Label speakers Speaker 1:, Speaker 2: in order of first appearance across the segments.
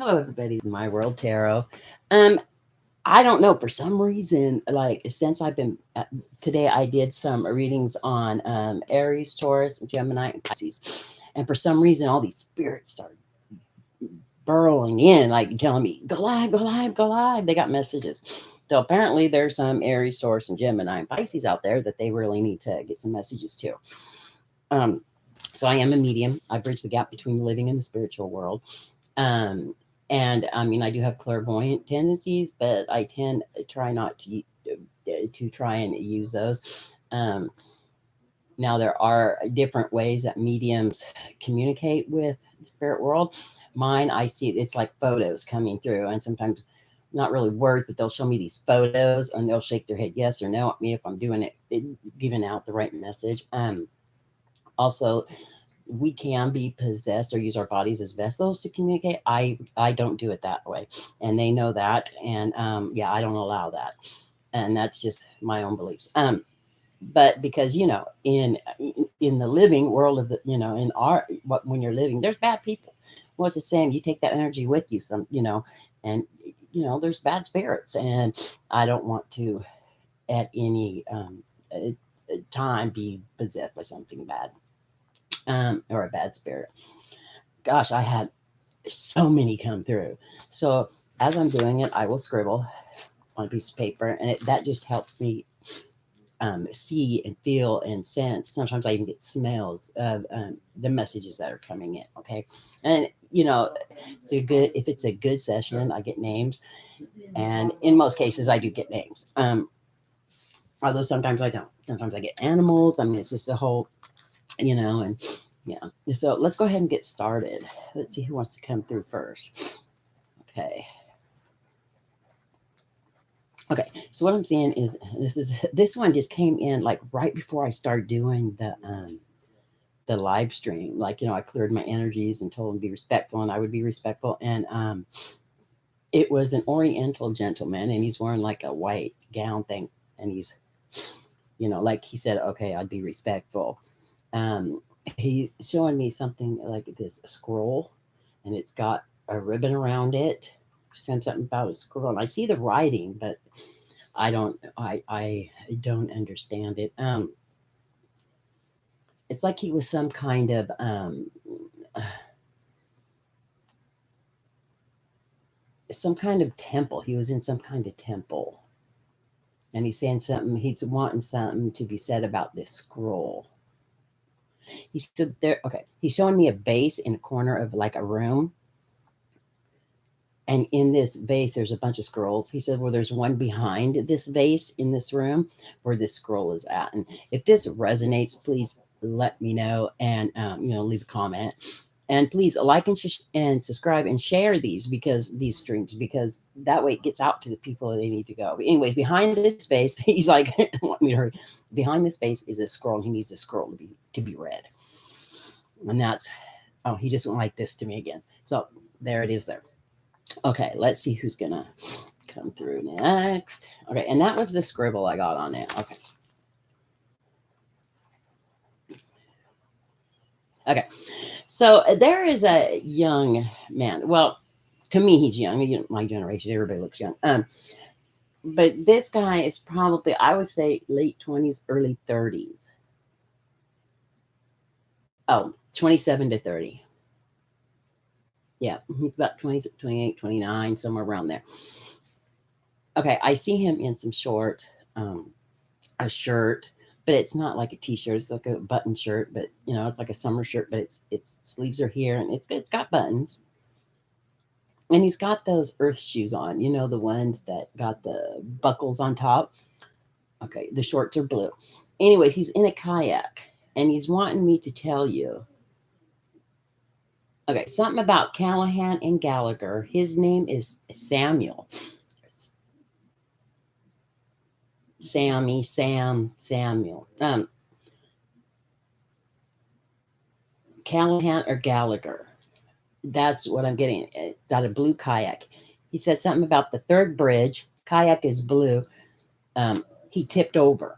Speaker 1: Hello, everybody. This is My World Tarot. Um, I don't know, for some reason, like since I've been today, I did some readings on Aries, Taurus, Gemini, and Pisces, and for some reason, all these spirits started burrowing in, like telling me, "Go live, go live, go live." They got messages. So apparently, there's some Aries, Taurus, and Gemini and Pisces out there that they really need to get some messages to. Um, so I am a medium. I bridge the gap between the living and the spiritual world. Um, and I mean, I do have clairvoyant tendencies, but I tend to try not to try and use those. Um, Now there are different ways that mediums communicate with the spirit world. Mine, I see it's like photos coming through, and sometimes not really words, but they'll show me these photos, and they'll shake their head yes or no at me if I'm doing it giving out the right message. Also, we can be possessed or use our bodies as vessels to communicate. I don't do it that way, and they know that. And yeah, I don't allow that, and that's just my own beliefs. But because in the living world of the in our what when you're living, there's bad people. What's the saying? You take that energy with you, and there's bad spirits, and I don't want to at any time be possessed by something bad, or a bad spirit. Gosh, I had so many come through. So as I'm doing it, I will scribble on a piece of paper, and that just helps me see and feel and sense. Sometimes I even get smells of the messages that are coming in. Okay, and if it's a good session, I get names, and in most cases, I do get names. Although sometimes I don't. Sometimes I get animals. I mean, it's just a whole, and yeah. So let's go ahead and get started. Let's see who wants to come through first. Okay. Okay. So what I'm seeing is this one just came in like right before I started doing the live stream. Like, I cleared my energies and told him to be respectful, and I would be respectful. And it was an Oriental gentleman, and he's wearing like a white gown thing, and he's, like he said, okay, I'd be respectful. He's showing me something like this, a scroll, and it's got a ribbon around it. Saying something about a scroll, and I see the writing, but I don't understand it. It's like he was some kind of temple. He was in some kind of temple, and he's saying something. He's wanting something to be said about this scroll. He said there. Okay, he's showing me a vase in a corner of like a room, and in this vase there's a bunch of scrolls. He said, well, there's one behind this vase in this room where this scroll is at. And if this resonates, please let me know, and leave a comment, and please like and subscribe and share these streams, because that way it gets out to the people that they need to go. But anyways, behind this vase, he's like, want me to hurry. Behind this vase is a scroll, and he needs a scroll to be read. And that's, oh, he just went like this to me again. So there it is there. Okay, let's see who's gonna come through next. Okay, and that was the scribble I got on it. Okay. Okay, so there is a young man. Well, to me, he's young. My generation, everybody looks young. But this guy is probably, I would say, late 20s, early 30s. Oh, 27 to 30. Yeah, he's about 20, 28, 29, somewhere around there. Okay, I see him in some shorts, a shirt, but it's not like a t-shirt. It's like a button shirt, but it's like a summer shirt, but its sleeves are here, and it's got buttons. And he's got those earth shoes on, the ones that got the buckles on top. Okay, the shorts are blue. Anyway, he's in a kayak, and he's wanting me to tell you. Okay, something about Callahan and Gallagher. His name is Samuel. Samuel. Callahan or Gallagher. That's what I'm getting. Got a blue kayak. He said something about the third bridge. Kayak is blue. He tipped over,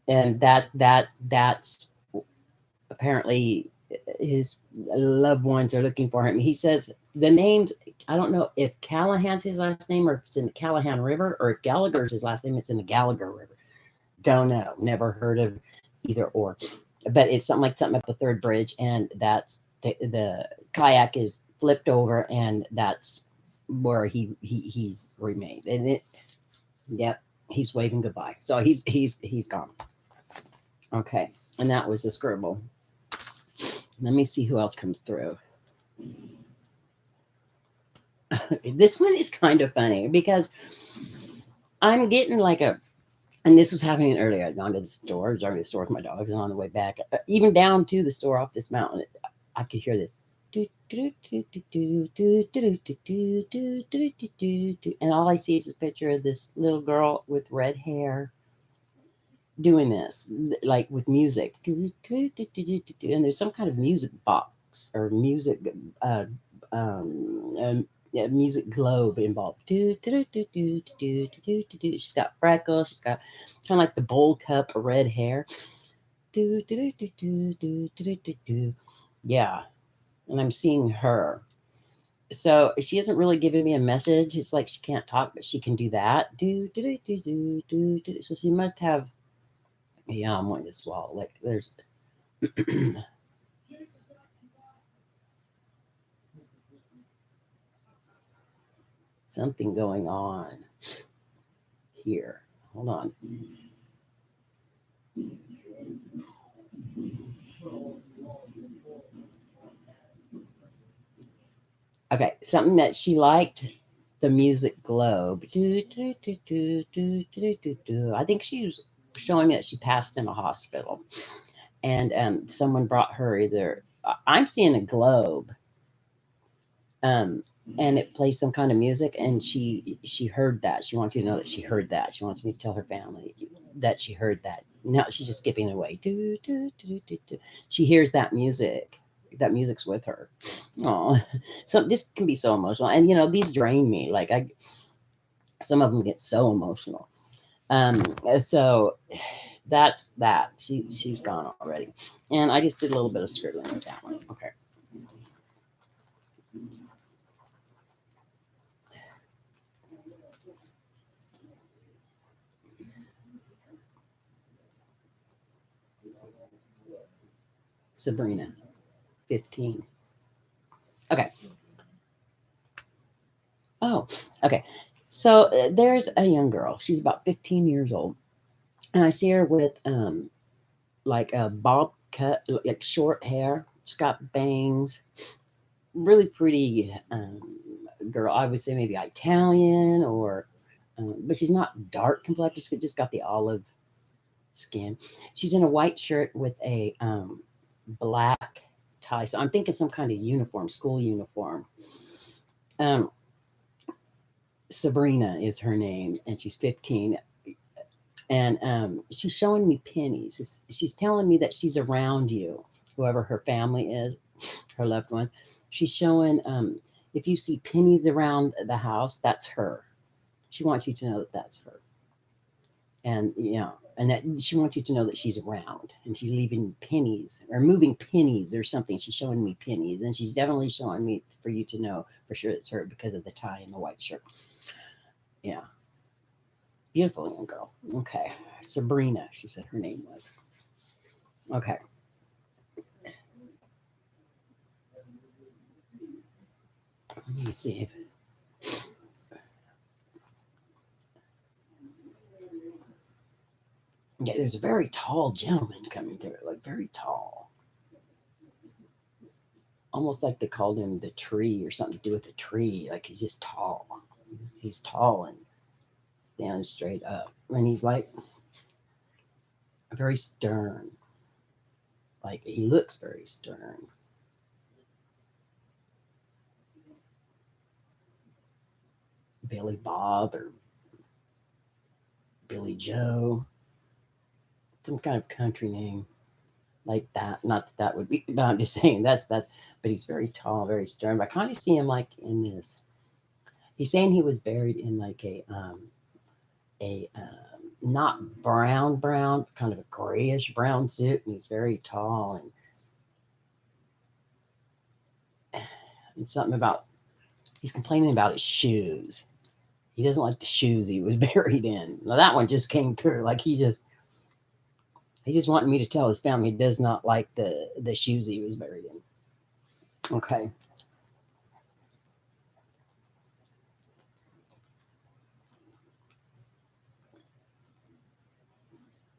Speaker 1: and that's apparently his loved ones are looking for him. He says the names. I don't know if Callahan's his last name or if it's in the Callahan River, or if Gallagher's his last name, it's in the Gallagher River. Don't know. Never heard of either or. But it's something like something at the third bridge, and that's the kayak is flipped over, and that's where he's remained. And it, yep, he's waving goodbye. So he's gone. Okay, and that was the scribble. Let me see who else comes through. This one is kind of funny because I'm getting like a, and this was happening earlier. I'd gone to the store, I was already to the store with my dogs, and on the way back, even down to the store off this mountain, I could hear this. And all I see is a picture of this little girl with red hair doing this, like with music. And there's some kind of music box or music uh, yeah, music globe involved. She's got freckles. She's got kind of like the bowl cup of red hair. Yeah, and I'm seeing her. So she isn't really giving me a message. It's like she can't talk, but she can do that. So she must have. Yeah, I'm wanting to swallow. Like there's something going on here. Hold on. Okay, something that she liked, the music globe. I think she was showing me that she passed in a hospital, and someone brought her either. I'm seeing a globe, um, and it plays some kind of music, and she heard that. She wants you to know that she heard that. She wants me to tell her family that she heard that. Now she's just skipping away. She hears that music. That music's with her. Oh, so this can be so emotional, and these drain me. Like some of them get so emotional. So that's that. She's gone already, and I just did a little bit of scribbling with that one. Okay. Sabrina, 15. Okay. Oh, okay. So there's a young girl. She's about 15 years old, and I see her with like a bob cut, like short hair. She's got bangs. Really pretty girl. I would say maybe Italian or, but she's not dark complected. She's just got the olive skin. She's in a white shirt with a black tie. So I'm thinking some kind of uniform, school uniform. Um, Sabrina is her name, and she's 15. And she's showing me pennies. She's telling me that she's around you, whoever her family is, her loved ones. She's showing if you see pennies around the house, that's her. She wants you to know that that's her. And and that she wants you to know that she's around and she's leaving pennies or moving pennies or something. She's showing me pennies, and she's definitely showing me for you to know for sure it's her because of the tie and the white shirt. Yeah, beautiful young girl. Okay, Sabrina, she said her name was. Okay, let me see. Yeah, there's a very tall gentleman coming through, like very tall, almost like they called him the tree or something to do with the tree. Like he's just tall. He's tall and standing straight up, and he's like very stern. Like he looks very stern. Billy Bob or Billy Joe, some kind of country name like that. Not that that would be, but I'm just saying that's. But he's very tall, very stern. But I kind of see him like in this. He's saying he was buried in like a not brown, but kind of a grayish brown suit, and he's very tall, and It's something about he's complaining about his shoes. He doesn't like the shoes he was buried in. Now that one just came through. Like he just wanted me to tell his family he does not like the shoes he was buried in. Okay.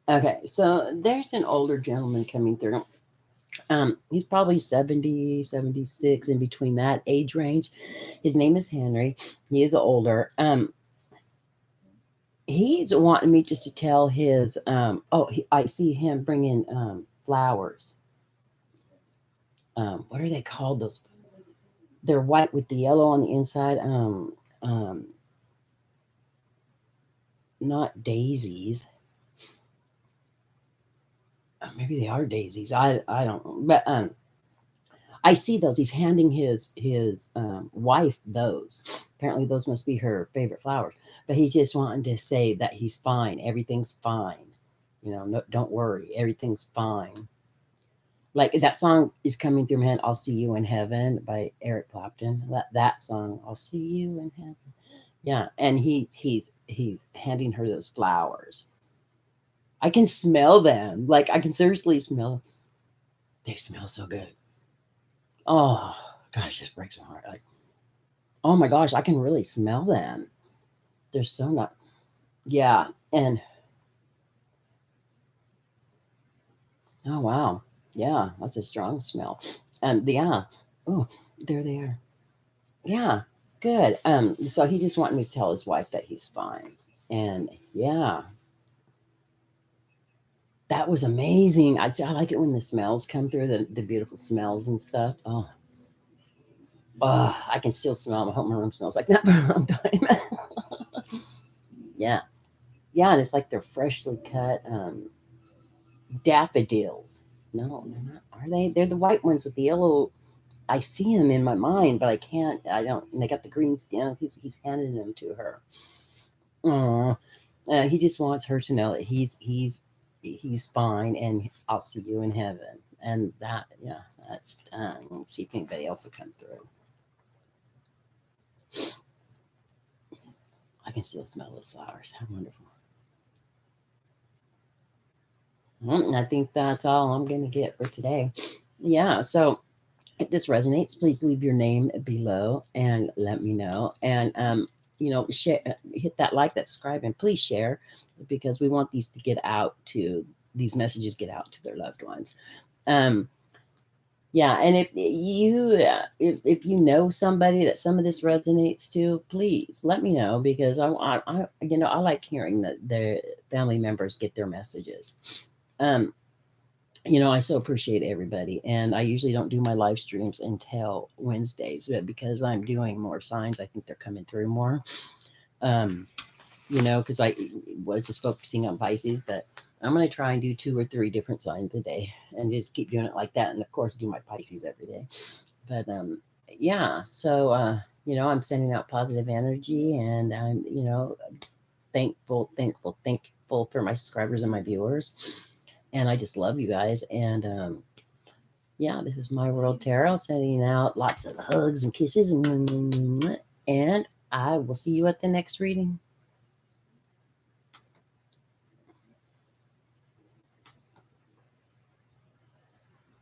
Speaker 1: Okay. So there's an older gentleman coming through. He's probably 70, 76, in between that age range. His name is Henry. He is older. He's wanting me just to tell his I see him bringing flowers. What are they called? Those, they're white with the yellow on the inside. Um, Not daisies. Maybe they are daisies. I don't know. But I see those. He's handing his wife those. Apparently, those must be her favorite flowers. But he's just wanting to say that he's fine. Everything's fine. No, don't worry. Everything's fine. Like that song is coming through my head. I'll see you in heaven by Eric Clapton. That song. I'll see you in heaven. Yeah, and he's handing her those flowers. I can smell them. Like I can seriously smell. They smell so good. Oh gosh, it just breaks my heart. Like, oh my gosh, I can really smell them. They're so not. Yeah, and oh wow, yeah, that's a strong smell. And yeah, oh, there they are. Yeah, good. So he just wanted me to tell his wife that he's fine, and yeah, that was amazing. I like it when the smells come through, the beautiful smells and stuff. Oh, I can still smell them. I hope my room smells like that for a long time. Yeah. Yeah, and it's like they're freshly cut daffodils. No, they're not. Are they? They're the white ones with the yellow. I see them in my mind, but I can't. I don't. And they got the green stems. He's handing them to her. Aw. He just wants her to know that he's fine, and I'll see you in heaven. And that, yeah, that's. Let's see if anybody else will come through. I can still smell those flowers. How wonderful. I think that's all I'm going to get for today. Yeah, so if this resonates, please leave your name below and let me know. And share, hit that like, that subscribe, and please share because we want these messages get out to their loved ones. Um, yeah, and if you know somebody that some of this resonates to, please let me know because I like hearing that their family members get their messages. Um, I so appreciate everybody, and I usually don't do my live streams until Wednesdays, but because I'm doing more signs, I think they're coming through more. Um, because I was just focusing on Pisces, but I'm going to try and do 2 or 3 different signs a day and just keep doing it like that. And of course, do my Pisces every day. But yeah, so, I'm sending out positive energy and I'm, thankful for my subscribers and my viewers. And I just love you guys. And yeah, this is My World Tarot sending out lots of hugs and kisses. And I will see you at the next reading.